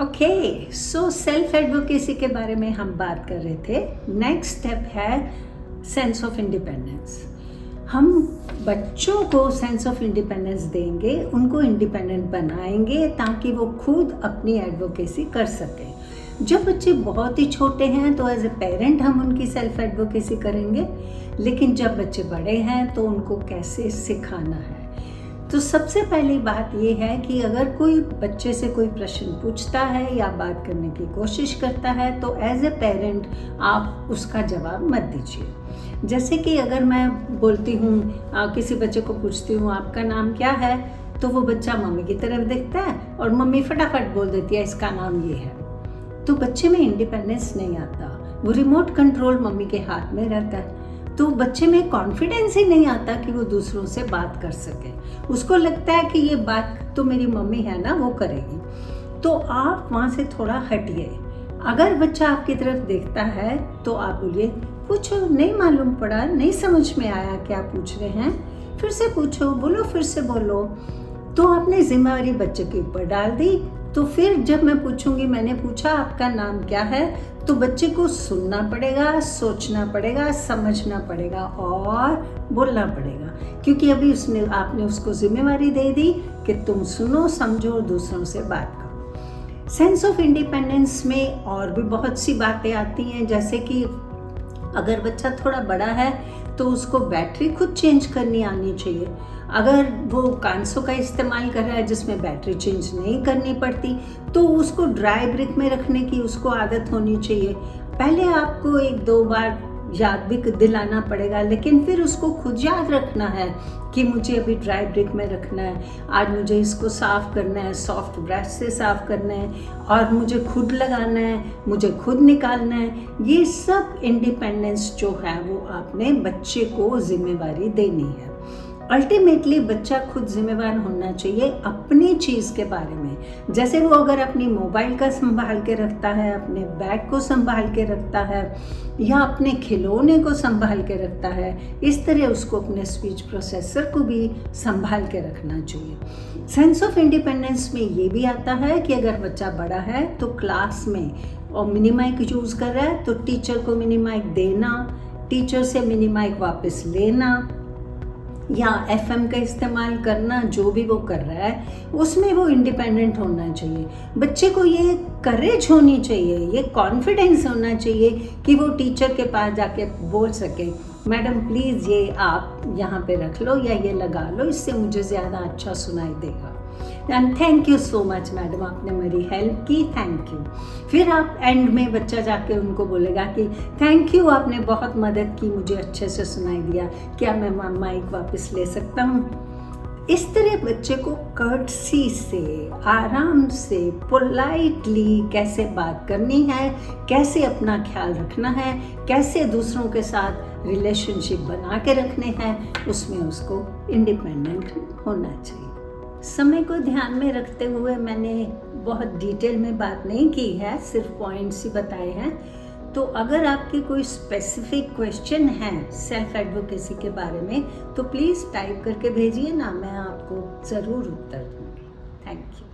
Okay, so self advocacy के बारे में हम बात कर रहे थे। नेक्स्ट स्टेप है सेंस ऑफ इंडिपेंडेंस। हम बच्चों को सेंस ऑफ इंडिपेंडेंस देंगे, उनको इंडिपेंडेंट बनाएंगे ताकि वो खुद अपनी एडवोकेसी कर सकें। जब बच्चे बहुत ही छोटे हैं तो एज ए पेरेंट हम उनकी सेल्फ एडवोकेसी करेंगे, लेकिन जब बच्चे बड़े हैं तो उनको कैसे सिखाना है। तो सबसे पहली बात ये है कि अगर कोई बच्चे से कोई प्रश्न पूछता है या बात करने की कोशिश करता है तो एज ए पेरेंट आप उसका जवाब मत दीजिए। जैसे कि अगर मैं बोलती हूँ, किसी बच्चे को पूछती हूँ आपका नाम क्या है, तो वो बच्चा मम्मी की तरफ देखता है और मम्मी फटाफट बोल देती है इसका नाम ये है। तो बच्चे में इंडिपेंडेंस नहीं आता, वो रिमोट कंट्रोल मम्मी के हाथ में रहता है। तो बच्चे में कॉन्फिडेंस ही नहीं आता कि वो दूसरों से बात कर सके। उसको लगता है कि ये बात तो मेरी मम्मी है ना, वो करेगी। तो आप वहाँ से थोड़ा हटिए। अगर बच्चा आपकी तरफ देखता है तो आप बोलिए, पूछो, नहीं मालूम पड़ा, नहीं समझ में आया क्या पूछ रहे हैं, फिर से पूछो, बोलो, फिर से बोलो। तो आपने जिम्मेवारी बच्चे के ऊपर डाल दी। तो फिर जब मैं पूछूंगी, मैंने पूछा आपका नाम क्या है, तो बच्चे को सुनना पड़ेगा, सोचना पड़ेगा, समझना पड़ेगा और बोलना पड़ेगा, क्योंकि अभी आपने उसको जिम्मेवारी दे दी कि तुम सुनो, समझो और दूसरों से बात करो। सेंस ऑफ इंडिपेंडेंस में और भी बहुत सी बातें आती हैं, जैसे कि अगर बच्चा थोड़ा बड़ा है तो उसको बैटरी खुद चेंज करनी आनी चाहिए। अगर वो कांसों का इस्तेमाल कर रहा है जिसमें बैटरी चेंज नहीं करनी पड़ती, तो उसको ड्राई ब्रिक में रखने की उसको आदत होनी चाहिए। पहले आपको 1-2 बार याद भी दिलाना पड़ेगा, लेकिन फिर उसको खुद याद रखना है कि मुझे अभी ड्राई ब्रिक में रखना है, आज मुझे इसको साफ़ करना है, सॉफ्ट ब्रश से साफ़ करना है, और मुझे खुद लगाना है, मुझे खुद निकालना है। ये सब इंडिपेंडेंस जो है वो आपने बच्चे को जिम्मेवारी देनी है। अल्टीमेटली बच्चा खुद जिम्मेवार होना चाहिए अपनी चीज़ के बारे में। जैसे वो अगर अपनी मोबाइल का संभाल के रखता है, अपने बैग को संभाल के रखता है, या अपने खिलौने को संभाल के रखता है, इस तरह उसको अपने स्पीच प्रोसेसर को भी संभाल के रखना चाहिए। सेंस ऑफ इंडिपेंडेंस में ये भी आता है कि अगर बच्चा बड़ा है तो क्लास में और मिनी माइक यूज़ कर रहा है तो टीचर को मिनी माइक देना, टीचर से मिनी माइक वापस लेना, या FM का इस्तेमाल करना, जो भी वो कर रहा है उसमें वो इंडिपेंडेंट होना चाहिए। बच्चे को ये करेज होनी चाहिए, ये कॉन्फिडेंस होना चाहिए कि वो टीचर के पास जाके बोल सके, मैडम प्लीज़ ये आप यहाँ पे रख लो या ये लगा लो, इससे मुझे ज़्यादा अच्छा सुनाई देगा। And thank you so much madam, आपने मेरी हेल्प की, थैंक यू। फिर आप एंड में बच्चा जाके उनको बोलेगा कि थैंक यू, आपने बहुत मदद की, मुझे अच्छे से सुनाई दिया, क्या मैं माइक वापस ले सकता हूँ। इस तरह बच्चे को कर्टसी से, आराम से, पोलाइटली कैसे बात करनी है, कैसे अपना ख्याल रखना है, कैसे दूसरों के साथ रिलेशनशिप बना के रखने हैं, उसमें उसको इंडिपेंडेंट होना चाहिए। समय को ध्यान में रखते हुए मैंने बहुत डिटेल में बात नहीं की है, सिर्फ पॉइंट्स ही बताए हैं। तो अगर आपके कोई स्पेसिफिक क्वेश्चन है सेल्फ एडवोकेसी के बारे में तो प्लीज़ टाइप करके भेजिए ना, मैं आपको ज़रूर उत्तर दूँगी। Thank you.